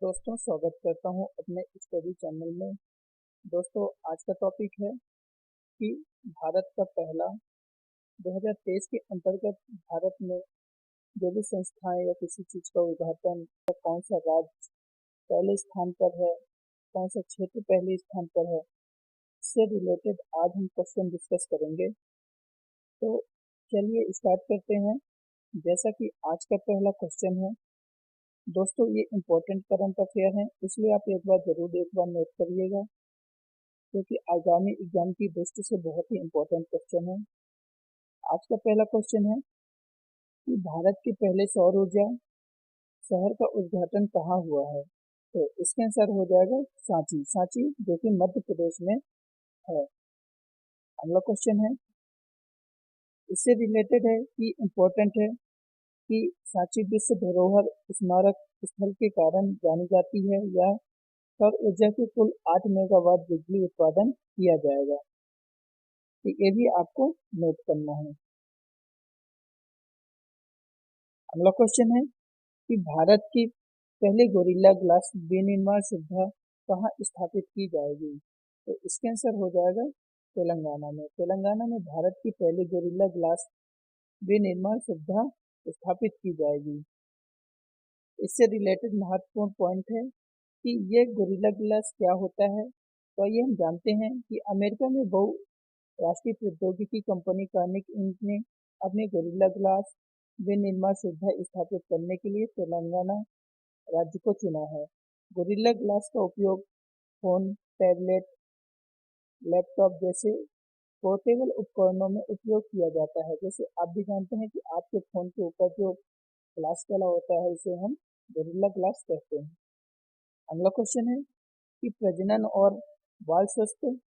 दोस्तों, स्वागत करता हूं अपने स्टडी चैनल में। दोस्तों, आज का टॉपिक है कि भारत का पहला 2023 के अंतर्गत भारत में जो भी संस्थाएं या किसी चीज का उद्घाटन या कौन सा राज्य पहले स्थान पर है, कौन सा क्षेत्र पहले स्थान पर है, इससे रिलेटेड आज हम क्वेश्चन डिस्कस करेंगे। तो चलिए स्टार्ट करते हैं। जैसा कि आज का पहला क्वेश्चन है, दोस्तों ये इम्पोर्टेंट करंट अफेयर है, इसलिए आप एक बार नोट करिएगा, क्योंकि आगामी एग्जाम की दृष्टि से बहुत ही इम्पोर्टेंट क्वेश्चन है। आज का पहला क्वेश्चन है कि भारत के पहले सौर ऊर्जा शहर का उद्घाटन कहाँ हुआ है। तो इसका आंसर हो जाएगा सांची। सांची जो कि मध्य प्रदेश में है। अगला क्वेश्चन है, इससे रिलेटेड है कि इम्पोर्टेंट है कि सांची विश्व धरोहर स्मारक स्थल के कारण जानी जाती है या सौर ऊर्जा के कुल 8 मेगावाट बिजली उत्पादन किया जाएगा। तो ये भी आपको नोट करना है। अगला क्वेश्चन है कि भारत की पहले गोरिल्ला ग्लास विनिर्माण सुविधा कहाँ स्थापित की जाएगी। तो इसका आंसर हो जाएगा तेलंगाना में। तेलंगाना में भारत की पहली गोरिल्ला ग्लास विनिर्माण सुविधा स्थापित की जाएगी। इससे रिलेटेड महत्वपूर्ण पॉइंट है कि ये गोरिल्ला ग्लास क्या होता है। तो ये हम जानते हैं कि अमेरिका में बहुराष्ट्रीय प्रौद्योगिकी कंपनी कार्निक इंक ने अपनी गोरिल्ला ग्लास विनिर्माण सुविधा स्थापित करने के लिए तेलंगाना राज्य को चुना है। गोरिल्ला ग्लास का उपयोग फोन, टैबलेट, लैपटॉप जैसे पोर्टेबल उपकरणों में उपयोग किया जाता है। जैसे आप भी जानते हैं कि आपके फोन के ऊपर जो ग्लास वाला होता है, इसे हम गोरिल्ला ग्लास कहते हैं। अगला क्वेश्चन है कि प्रजनन और बाल स्वास्थ्य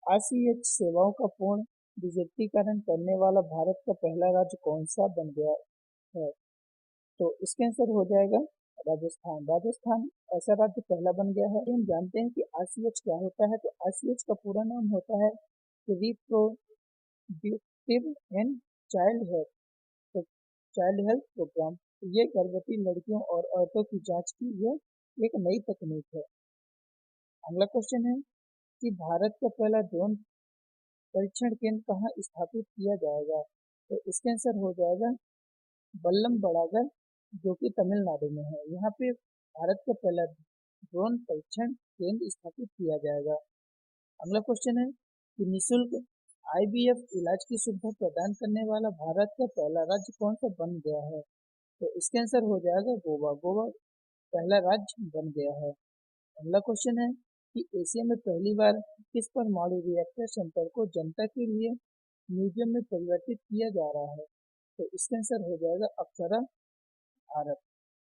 आरसीएच सेवाओं का पूर्ण डिजिटीकरण करने वाला भारत का पहला राज्य कौन सा बन गया है। तो इसका आंसर हो जाएगा राजस्थान। राजस्थान ऐसा राज्य पहला बन गया है। हम जानते हैं कि आरसीएच क्या होता है। तो आरसीएच का पूरा नाम होता है रिप्रोड्यूक्टिव एंड चाइल्ड हेल्थ। तो चाइल्ड हेल्थ प्रोग्राम, ये गर्भवती लड़कियों और औरतों की जांच की यह एक नई तकनीक है। अगला क्वेश्चन है कि भारत का पहला ड्रोन परीक्षण केंद्र कहाँ स्थापित किया जाएगा। तो इसका आंसर हो जाएगा बल्लम बड़ागर, जो कि तमिलनाडु में है। यहाँ पे भारत का पहला ड्रोन परीक्षण केंद्र स्थापित किया जाएगा। अगला क्वेश्चन है कि निःशुल्क आईवीएफ इलाज की सुविधा प्रदान करने वाला भारत का पहला राज्य कौन सा बन गया है। तो इसका आंसर हो जाएगा गोवा। गोवा पहला राज्य बन गया है। अगला क्वेश्चन है कि एशिया में पहली बार किस परमाणु रिएक्टर सेंटर को जनता के लिए म्यूजियम में परिवर्तित किया जा रहा है। तो इसका आंसर हो जाएगा अप्सरा भारत।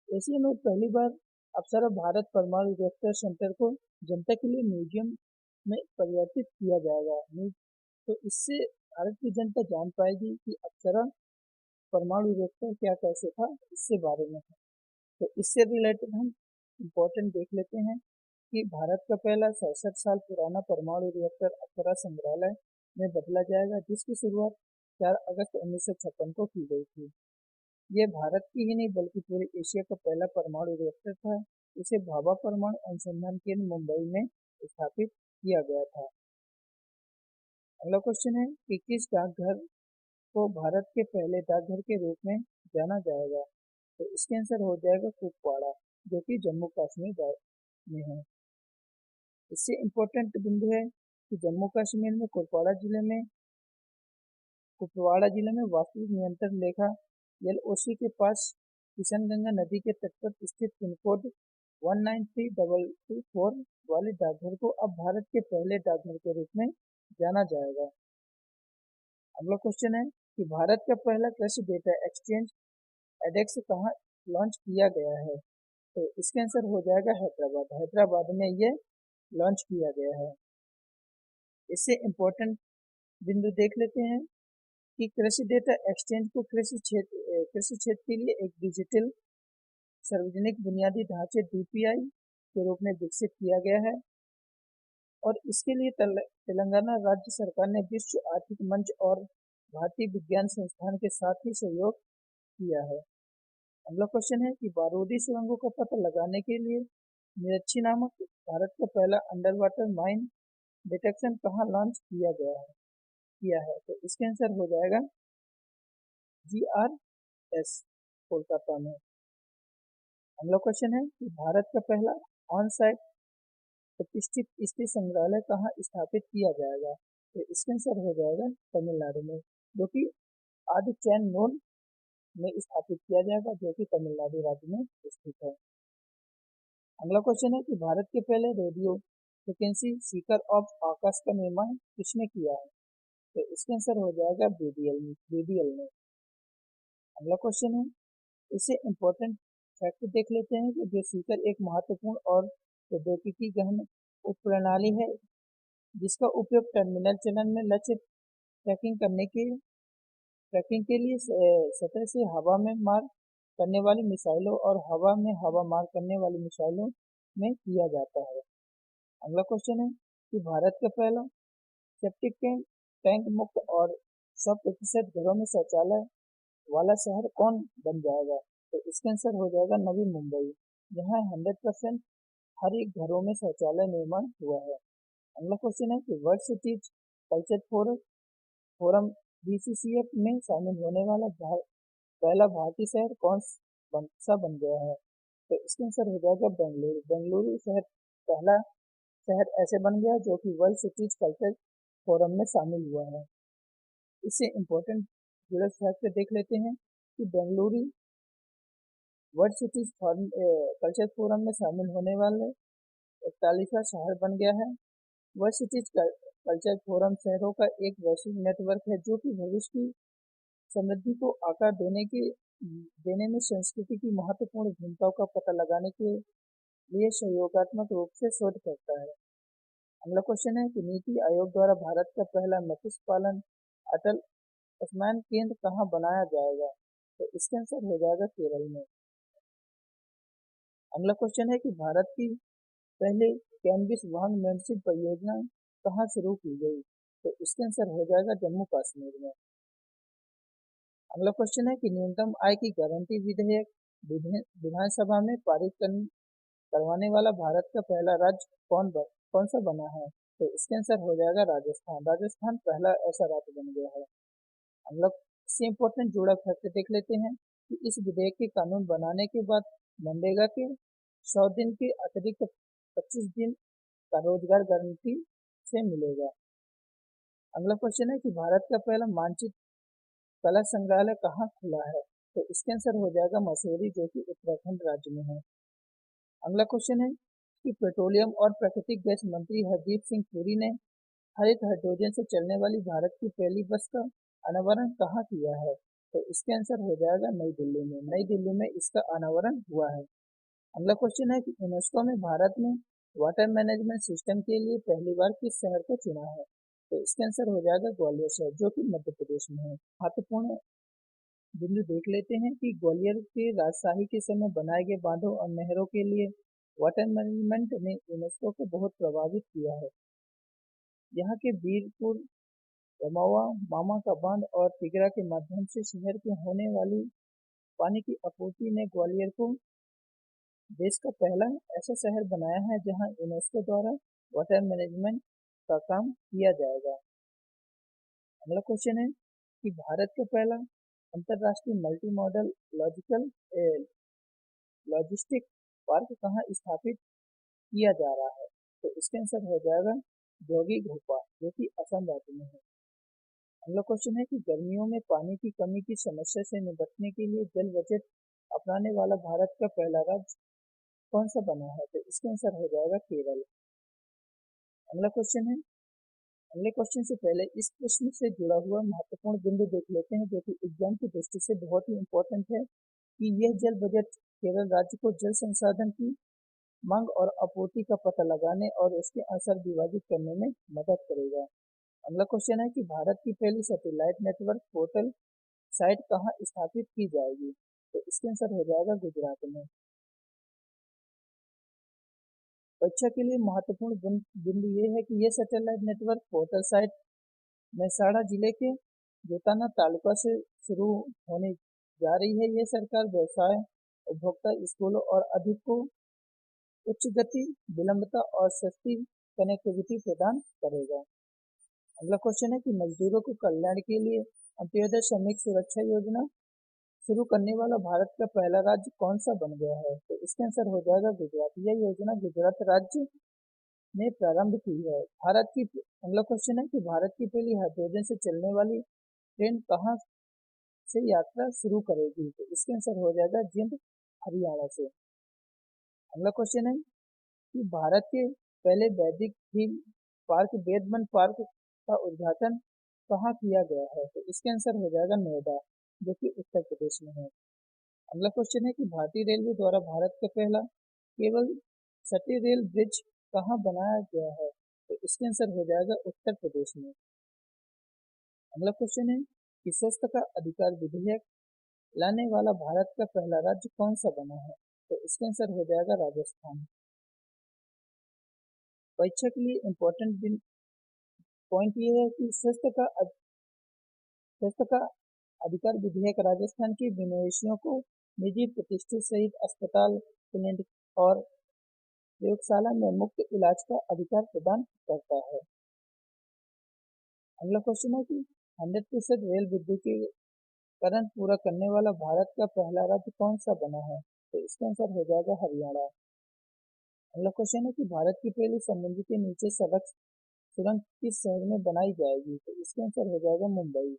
एशिया में पहली बार अप्सरा भारत परमाणु रिएक्टर सेंटर को जनता के लिए म्यूजियम में परिवर्तित किया जाएगा। तो इससे भारत की जनता जान पाएगी कि अप्सरा परमाणु रिएक्टर क्या कैसे था, इससे बारे में है। तो इससे रिलेटेड हम इम्पोर्टेंट देख लेते हैं कि भारत का पहला 67 साल पुराना परमाणु रिएक्टर अप्सरा संग्रहालय में बदला जाएगा, जिसकी शुरुआत 4 अगस्त 1956 को की गई थी। यह भारत की ही नहीं बल्कि पूरे एशिया का पहला परमाणु रिएक्टर था। इसे भाभा परमाणु अनुसंधान केंद्र मुंबई में स्थापित किया गया था। अगला क्वेश्चन है कि किस डाकघर को भारत के पहले डाकघर के रूप में जाना जाएगा। तो इसका आंसर हो जाएगा कुपवाड़ा, जो कि जम्मू कश्मीर में है। इससे इम्पोर्टेंट बिंदु है कि जम्मू कश्मीर में कुपवाड़ा जिले में वास्तविक नियंत्रण रेखा एलओसी के पास किशनगंगा नदी के तट पर स्थित पिन कोड 193224 वाले डाकघर को अब भारत के पहले डाकघर के रूप में जाना जाएगा। अगला क्वेश्चन है कि भारत का पहला कृषि डेटा एक्सचेंज एडेक्स कहाँ लॉन्च किया गया है। तो इसका आंसर हो जाएगा हैदराबाद। हैदराबाद में ये लॉन्च किया गया है। इससे इम्पोर्टेंट बिंदु देख लेते हैं कि कृषि डेटा एक्सचेंज को कृषि क्षेत्र के लिए एक डिजिटल सार्वजनिक बुनियादी ढांचे डीपीआई के रूप में विकसित किया गया है और इसके लिए तेलंगाना राज्य सरकार ने विश्व आर्थिक मंच और भारतीय विज्ञान संस्थान के साथ ही सहयोग किया है। अगला क्वेश्चन है कि बारूदी सुरंगों का पता लगाने के लिए मीरच्छी नामक भारत का पहला अंडर वाटर माइन डिटेक्शन कहाँ लॉन्च किया है। तो इसका आंसर हो जाएगा GRS, कोलकाता में। अगला क्वेश्चन है कि भारत का पहला ऑन साइट प्रतिष्ठित स्थिति संग्रहालय कहाँ स्थापित किया जाएगा। तो इसका आंसर हो जाएगा तमिलनाडु में, जो कि आदिचैनमूल में स्थापित किया जाएगा, जो कि तमिलनाडु राज्य में स्थित है। अगला क्वेश्चन है कि भारत के पहले रेडियो फ्रिक्वेंसी सीकर ऑफ आकाश का निर्माण किसने किया है। तो इसका आंसर हो जाएगा बीडीएल में। अगला क्वेश्चन है, इससे इम्पोर्टेंट फैक्ट देख लेते हैं कि जो सीकर एक महत्वपूर्ण और प्रौद्योगिकी गहन उपप्रणाली है जिसका उपयोग टर्मिनल चलन में लक्ष्य ट्रैकिंग के लिए सतह से हवा में मार करने वाली मिसाइलों और हवा में हवा मार करने वाली मिसाइलों में किया जाता है। अगला क्वेश्चन है कि भारत का पहला सेप्टिक टैंक मुक्त और 100% घरों में शौचालय वाला शहर कौन बन जाएगा। तो इसका आंसर हो जाएगा नवी मुंबई, जहां 100% हर एक घरों में शौचालय निर्माण हुआ है। अगला क्वेश्चन है कि world cities culture forum BCCF में शामिल होने वाला पहला भारतीय शहर सा बन गया है। तो इसका आंसर हो जाएगा बेंगलुरु शहर पहला शहर ऐसे बन गया जो कि वर्ल्ड सिटीज कल्चर फोरम में शामिल हुआ है। इससे इम्पोर्टेंट जुड़े फैक्ट देख लेते हैं कि Bengaluru world cities culture forum में शामिल होने वाले 41वां शहर बन गया है। वर्ल्ड सिटीज कल्चर फोरम शहरों का एक वैश्विक नेटवर्क है जो कि भविष्य की समृद्धि को आकार देने में संस्कृति की महत्वपूर्ण भूमिकाओं का पता लगाने के लिए सहयोगात्मक रूप से शोध करता है। अगला क्वेश्चन है कि नीति आयोग द्वारा भारत का पहला मत्स्य पालन अटल स्नान केंद्र कहाँ बनाया जाएगा। तो इसका आंसर हो जाएगा केरल में। अगला क्वेश्चन है कि भारत की पहले कैनबिस वांग मेडसिन परियोजना कहाँ शुरू की गई। तो इसका आंसर हो जाएगा जम्मू कश्मीर में। अगला क्वेश्चन है कि न्यूनतम आय की गारंटी विधेयक विधानसभा में पारित करवाने वाला भारत का पहला राज्य कौन सा बना है। तो इसका आंसर हो जाएगा राजस्थान पहला ऐसा राज्य बन गया है। अगला इससे इम्पोर्टेंट जुड़ा फैक्ट देख लेते हैं कि इस विधेयक के कानून बनाने के बाद मनरेगा के 100 दिन के अतिरिक्त 25 दिन का रोजगार गारंटी से मिलेगा। अगला क्वेश्चन है कि भारत का पहला मानचित्र कला संग्रहालय कहाँ खुला है। तो इसका आंसर हो जाएगा मसूरी, जो कि उत्तराखंड राज्य में है। अगला क्वेश्चन है कि पेट्रोलियम और प्राकृतिक गैस मंत्री हरदीप सिंह पुरी ने हरित हाइड्रोजन से चलने वाली भारत की पहली बस का अनावरण कहाँ किया है। तो इसका आंसर हो जाएगा नई दिल्ली में इसका अनावरण हुआ है। अगला क्वेश्चन है कि यूनेस्को में भारत में वाटर मैनेजमेंट सिस्टम के लिए पहली बार किस शहर को चुना है। तो इसका आंसर हो जाएगा ग्वालियर शहर, जो कि मध्य प्रदेश में है। महत्वपूर्ण बिंदु देख लेते हैं कि ग्वालियर के राजशाही के समय बनाए गए बांधों और नहरों के लिए वाटर मैनेजमेंट ने यूनेस्को को बहुत प्रभावित किया है। यहाँ के वीरपुर, रमावा, मामा का बांध और तिगरा के माध्यम से शहर के होने वाली पानी की आपूर्ति ने ग्वालियर को देश का पहला ऐसा शहर बनाया है जहां यूनेस्को द्वारा वाटर मैनेजमेंट का काम किया जाएगा। अगला क्वेश्चन है कि भारत का पहला अंतर्राष्ट्रीय मल्टी मॉडल लॉजिस्टिक पार्क कहाँ स्थापित किया जा रहा है। तो इसका आंसर हो जाएगा जोगीघोपा, जो कि असम राज्य में है। अगला क्वेश्चन है कि गर्मियों में पानी की कमी की समस्या से निपटने के लिए जल बजट अपनाने वाला भारत का पहला राज्य कौन सा बना है। तो इसका आंसर हो जाएगा केरल। अगला क्वेश्चन है, अगले क्वेश्चन से पहले इस प्रश्न से जुड़ा हुआ महत्वपूर्ण बिंदु देख लेते हैं, जो कि एग्जाम की दृष्टि से बहुत ही इम्पोर्टेंट है कि यह जल बजट केरल राज्य को जल संसाधन की मांग और आपूर्ति का पता लगाने और उसके असर विभाजित करने में मदद करेगा। अगला क्वेश्चन है कि भारत की पहली सैटेलाइट नेटवर्क पोर्टल साइट कहाँ स्थापित की जाएगी। तो इसका आंसर हो जाएगा गुजरात में। परीक्षा के लिए महत्वपूर्ण बिंदु ये है कि यह satellite network portal site Mehsana जिले के जोताना तालुका से शुरू होने जा रही है। यह सरकार, व्यवसाय उपभोक्ता स्कूलों और अधिक को उच्च गति, विलंबता और सस्ती कनेक्टिविटी प्रदान करेगा। अगला क्वेश्चन है कि मजदूरों को कल्याण के लिए अंत्योदय श्रमिक सुरक्षा योजना शुरू करने वाला भारत का पहला राज्य कौन सा बन गया है? तो इसका आंसर हो जाएगा गुजरात। यह योजना गुजरात राज्य ने प्रारंभ की है। अगला क्वेश्चन है कि भारत की पहली हाइड्रोजन से चलने वाली ट्रेन कहाँ से यात्रा शुरू करेगी? तो इसका आंसर हो जाएगा जिंद, हरियाणा से। अगला क्वेश्चन है कि भारत के पहले वैदिक थीम पार्क वेद वन पार्क का उद्घाटन कहाँ किया गया है? तो इसका आंसर हो जाएगा नोएडा, जो कि उत्तर प्रदेश में है। अगला क्वेश्चन है कि भारतीय रेलवे द्वारा भारत का पहला केवल सटी रेल ब्रिज कहाँ बनाया गया है? तो इसका आंसर हो जाएगा उत्तर प्रदेश में। अगला क्वेश्चन है कि स्वास्थ्य का अधिकार विधेयक लाने वाला भारत का पहला राज्य कौन सा बना है? तो इसका आंसर हो जाएगा राजस्थान। परीक्षा के लिए इम्पोर्टेंट पॉइंट ये है कि स्वास्थ्य का अधिकार विधेयक राजस्थान के विनिवेशियों को निजी प्रतिष्ठित सहित अस्पताल, क्लिनिक और प्रयोगशाला में मुफ्त इलाज का अधिकार प्रदान करता है। अगला क्वेश्चन है कि 100% रेल विद्युतीकरण पूरा करने वाला भारत का पहला राज्य कौन सा बना है? तो इसका आंसर हो जाएगा हरियाणा। अगला क्वेश्चन है कि भारत की पहली समुद्र के नीचे सड़क सुरंग किस शहर में बनाई जाएगी? तो इसका आंसर हो जाएगा मुंबई।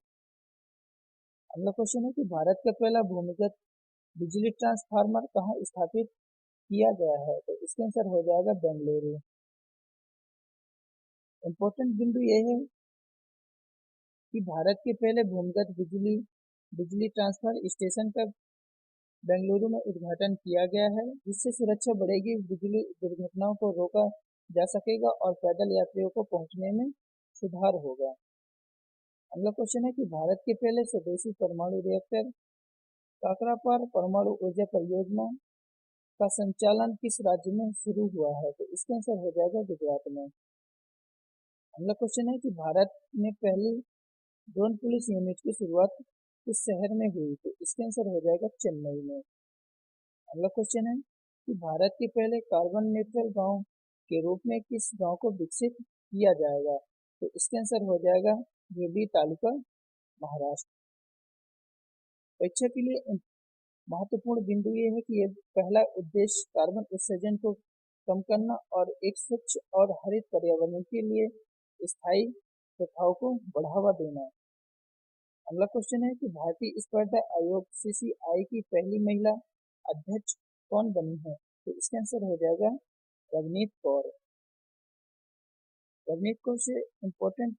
अगला क्वेश्चन है कि भारत का पहला भूमिगत बिजली ट्रांसफार्मर कहाँ स्थापित किया गया है? तो इसका आंसर हो जाएगा बेंगलुरु। इम्पोर्टेंट बिंदु यह है कि भारत के पहले भूमिगत बिजली ट्रांसफर स्टेशन का बेंगलुरु में उद्घाटन किया गया है, जिससे सुरक्षा बढ़ेगी, बिजली दुर्घटनाओं को रोका जा सकेगा और पैदल यात्रियों को पहुंचने में सुधार होगा। अगला क्वेश्चन है कि भारत के पहले स्वदेशी परमाणु रिएक्टर काकरापार परमाणु ऊर्जा परियोजना का संचालन किस राज्य में शुरू हुआ है? तो इसका आंसर हो जाएगा गुजरात में। अगला क्वेश्चन है कि भारत में पहली ड्रोन पुलिस यूनिट की शुरुआत किस शहर में हुई? तो इसका आंसर हो जाएगा चेन्नई में। अगला क्वेश्चन है कि भारत के पहले कार्बन न्यूट्रल गांव के रूप में किस गांव को विकसित किया जाएगा? तो इसका आंसर हो जाएगा गिरडी तालुका, महाराष्ट्र। परीक्षा के लिए महत्वपूर्ण बिंदु ये है कि ये पहला उद्देश्य कार्बन उत्सर्जन को कम करना और एक स्वच्छ और हरित पर्यावरण के लिए स्थायी प्रथाओं को बढ़ावा देना। अगला क्वेश्चन है कि भारतीय स्पर्धा आयोग सीसीआई की पहली महिला अध्यक्ष कौन बनी है? तो इसका आंसर हो जाएगा रवनीत कौर। रवनीत कौर से इम्पोर्टेंट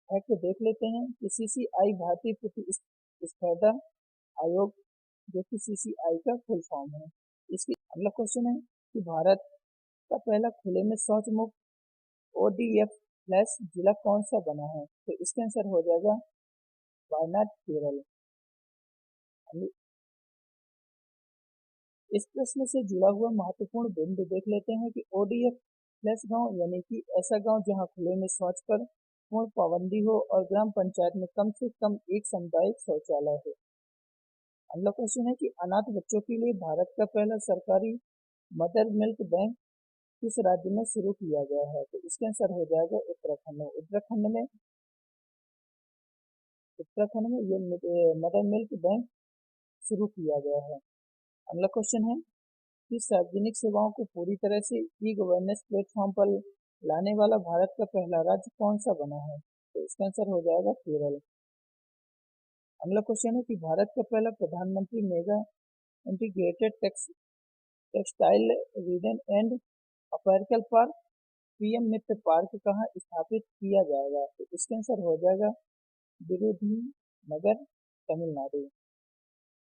फैक्ट देख लेते हैं कि सीसीआई भारतीय प्रतिस्पर्धा आयोग, जो कि सीसीआई का फुल फॉर्म है। इसकी अगला क्वेश्चन है कि भारत का पहला खुले में शौच मुक्त ओडीएफ प्लस जिला कौन सा बना है? तो इसका आंसर हो जाएगा वायनाड, केरल। इस प्रश्न से जुड़ा हुआ महत्वपूर्ण बिंदु देख लेते हैं कि ओडीएफ प्लस गांव यानी कि ऐसा गांव जहां खुले में शौच पर पूर्ण पाबंदी हो और ग्राम पंचायत में कम से कम एक सामुदायिक शौचालय हो। अगला क्वेश्चन है कि अनाथ बच्चों के लिए भारत का पहला सरकारी मदर मिल्क बैंक किस राज्य में शुरू किया गया है? तो इसका आंसर हो जाएगा उत्तराखंड में। उत्तराखंड में ये मदर मिल्क बैंक शुरू किया गया है। अगला क्वेश्चन है कि सार्वजनिक सेवाओं को पूरी तरह से ई गवर्नेंस प्लेटफॉर्म पर लाने वाला भारत का पहला राज्य कौन सा बना है? तो इसका आंसर हो जाएगा केरल। अगला क्वेश्चन है कि भारत का पहला प्रधानमंत्री mega integrated textile reason and apparel park PM Mitra park कहाँ स्थापित किया जाएगा? तो इसका आंसर हो जाएगा विरुधुनगर, तमिलनाडु।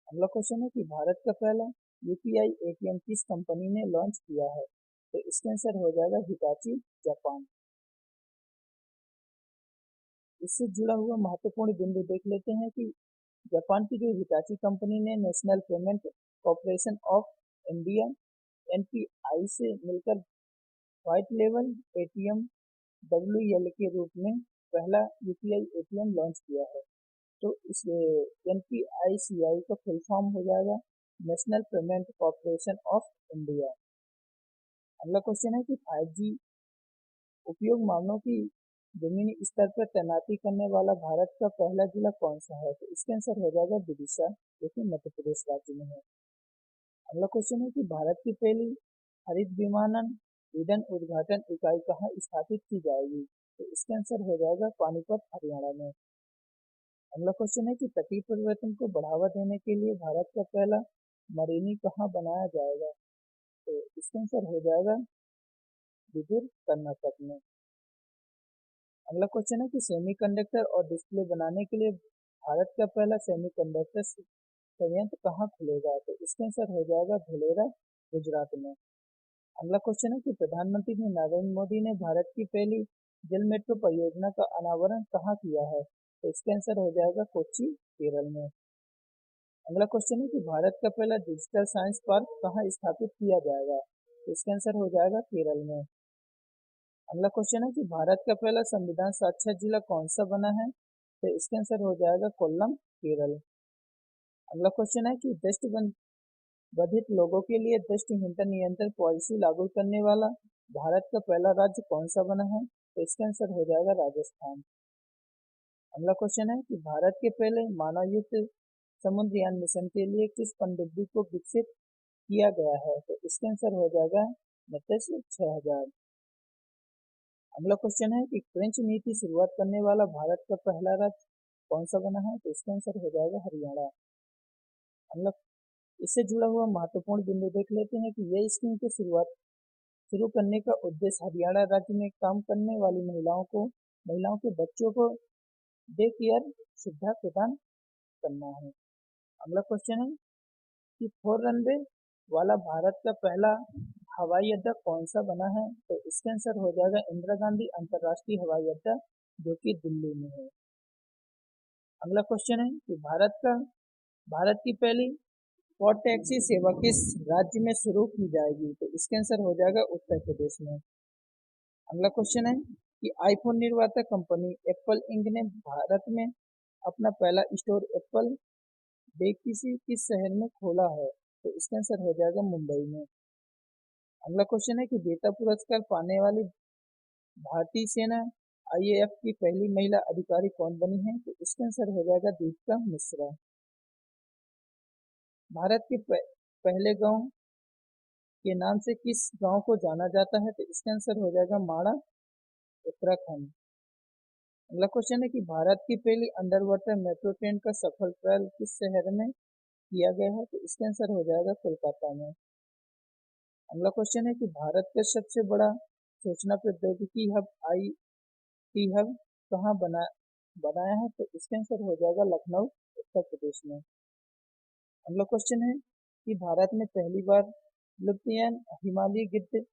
अगला क्वेश्चन है कि भारत का पहला यूपीआई एटीएम किस कंपनी ने लॉन्च किया है? तो इसका आंसर हो जाएगा हिताची, जापान। इससे जुड़ा हुआ महत्वपूर्ण बिंदु देख लेते हैं कि जापान की जो हिताची कंपनी ने national payment corporation of India NPI से मिलकर व्हाइट लेवल एटीएम डब्ल्यूएल के रूप में पहला यूपीआई एटीएम लॉन्च किया है। तो इस एनपीआईसीआई का फुल फॉर्म हो जाएगा national payment corporation of India. अगला क्वेश्चन है कि 5G उपयोग मानव की जमीनी स्तर पर तैनाती करने वाला भारत का पहला जिला कौन सा है? तो इसका आंसर हो जाएगा विदिशा, जो कि मध्य प्रदेश राज्य में है। अगला क्वेश्चन है कि भारत की पहली हरित विमानन ईंधन उद्घाटन इकाई कहाँ स्थापित की जाएगी? तो इसका आंसर हो जाएगा पानीपत, हरियाणा में। अगला क्वेश्चन है कि तटीय परिवर्तन को बढ़ावा देने के लिए भारत का पहला मरीनी कहाँ बनाया जाएगा? तो इसका आंसर हो जाएगा विदुर, कर्नाटक में। अगला क्वेश्चन है कि सेमीकंडक्टर और डिस्प्ले बनाने के लिए भारत का पहला सेमीकंडक्टर संयंत्र कहाँ खुलेगा? तो इसका आंसर हो जाएगा धुलेरा, गुजरात में। अगला क्वेश्चन है कि प्रधानमंत्री नरेंद्र मोदी ने भारत की पहली जल मेट्रो परियोजना का अनावरण कहाँ किया है? तो इसका आंसर हो जाएगा कोच्चि, केरल में। अगला क्वेश्चन है कि भारत का पहला डिजिटल साइंस पार्क कहाँ स्थापित किया जाएगा? तो इसका आंसर हो जाएगा केरल में। अगला क्वेश्चन है कि भारत का पहला संविधान साक्षर जिला कौन सा बना है? तो इसका आंसर हो जाएगा कोल्लम, केरल। अगला क्वेश्चन है कि दृष्टिबधित लोगों के लिए दृष्टिहीनता नियंत्रण पॉलिसी लागू करने वाला भारत का पहला राज्य कौन सा बना है? तो इसका आंसर हो जाएगा राजस्थान। अगला क्वेश्चन है कि भारत के पहले मानवयुक्त समुद्रयान मिशन के लिए किस पनडुब्बी को विकसित किया गया है? तो इसका आंसर हो जाएगा मत्स्य 6000। अगला क्वेश्चन है कि फ्रेंच नीति शुरुआत करने वाला भारत का पहला राज्य कौन सा बना है? तो इसका आंसर हो जाएगा हरियाणा। अगला इससे जुड़ा हुआ महत्वपूर्ण बिंदु देख लेते हैं कि यह स्कीम की शुरू करने का उद्देश्य हरियाणा राज्य में काम करने वाली महिलाओं के बच्चों को डे केयर सुविधा प्रदान करना है। अगला क्वेश्चन है कि 4 रनवे वाला भारत का पहला हवाई अड्डा कौन सा बना है? तो इसका आंसर हो जाएगा इंदिरा गांधी अंतर्राष्ट्रीय हवाई अड्डा, जो कि दिल्ली में है। अगला क्वेश्चन है कि भारत की पहली पॉड टैक्सी सेवा किस राज्य में शुरू की जाएगी? तो इसका आंसर हो जाएगा उत्तर प्रदेश में। अगला क्वेश्चन है कि आईफोन निर्माता कंपनी एप्पल इंक ने भारत में अपना पहला स्टोर एप्पल डे किस शहर में खोला है? तो इसका आंसर हो जाएगा मुंबई में। अगला क्वेश्चन है कि वीरता पुरस्कार पाने वाली भारतीय सेना आईएएफ की पहली महिला अधिकारी कौन बनी है? तो इसका आंसर हो जाएगा दीपिका मिश्रा। भारत के पहले गांव के नाम से किस गांव को जाना जाता है? तो इसका आंसर हो जाएगा माणा, उत्तराखंड। अगला क्वेश्चन है कि भारत की पहली अंडर वाटर मेट्रो ट्रेन का सफल ट्रायल किस शहर में किया गया है? तो इसका आंसर हो जाएगा कोलकाता में। अगला क्वेश्चन है कि भारत का सबसे बड़ा सूचना प्रौद्योगिकी हब आईटी हब कहाँ बनाया है? तो इसका आंसर हो जाएगा लखनऊ, उत्तर प्रदेश में। अगला क्वेश्चन है कि भारत में पहली बार लुप्तयान हिमालयी गिद्ध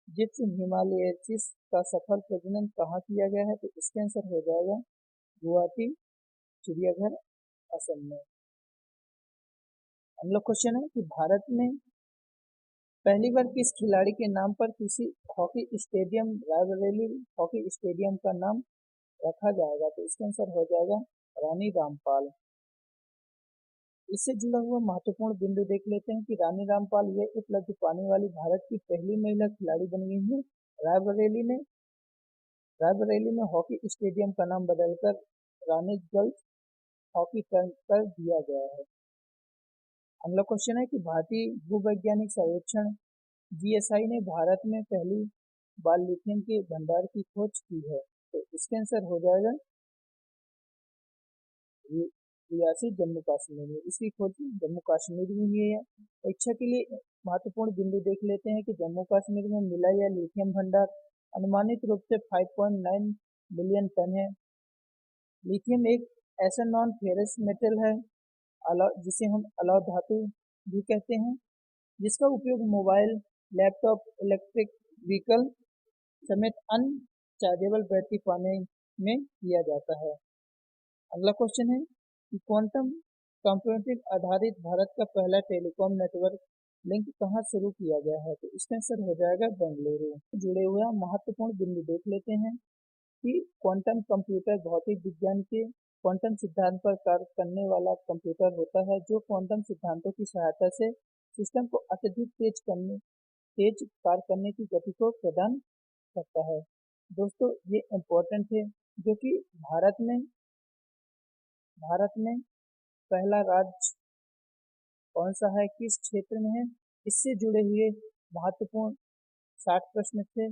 जिप्स हिमालयेंसिस का सफल प्रजनन कहाँ किया गया है? तो इसका आंसर हो जाएगा गुवाहाटी चिड़ियाघर, असम में। अगला क्वेश्चन है कि भारत में पहली बार किस खिलाड़ी के नाम पर किसी hockey stadium Raebareli hockey stadium का नाम रखा जाएगा? तो इसका आंसर हो जाएगा रानी रामपाल। इससे जुड़ा हुआ महत्वपूर्ण बिंदु देख लेते हैं कि रानी रामपाल ये उपलब्धि पाने वाली भारत की पहली महिला खिलाड़ी बन गई है। रायबरेली में हॉकी स्टेडियम का नाम बदलकर रानी गर्ल्स हॉकी कर दिया गया है। अगला क्वेश्चन है कि भारतीय भूवैज्ञानिक सर्वेक्षण जीएसआई ने भारत में पहली बार लिथियम के भंडार की खोज की है। तो इसका आंसर हो जाएगा रियासी, जम्मू कश्मीर में। इसकी खोज जम्मू कश्मीर में हुई है। परीक्षा के लिए महत्वपूर्ण बिंदु देख लेते हैं कि जम्मू कश्मीर में मिला यह लिथियम भंडार अनुमानित रूप से 5.9 मिलियन टन है। लिथियम एक ऐसा नॉन फेरस मेटल है जिसे हम अलौह धातु भी कहते हैं, जिसका उपयोग मोबाइल, लैपटॉप, इलेक्ट्रिक व्हीकल समेत अन्य चार्जेबल बैटरी पाने में किया जाता है। अगला क्वेश्चन है कि क्वांटम कंप्यूटिंग आधारित भारत का पहला टेलीकॉम नेटवर्क लिंक कहाँ शुरू किया गया है? तो इसका आंसर हो जाएगा बेंगलुरु। जुड़े हुए महत्वपूर्ण बिंदु देख लेते हैं कि क्वांटम कंप्यूटर भौतिक विज्ञान के क्वांटम सिद्धांत पर कार्य करने वाला कंप्यूटर होता है जो क्वांटम सिद्धांतों की सहायता से सिस्टम को अत्यधिक तेज कार्य करने की गति को प्रदान करता है। दोस्तों ये इम्पोर्टेंट है जो कि भारत में पहला राज्य कौन सा है, किस क्षेत्र में है, इससे जुड़े हुए महत्वपूर्ण 60 प्रश्न थे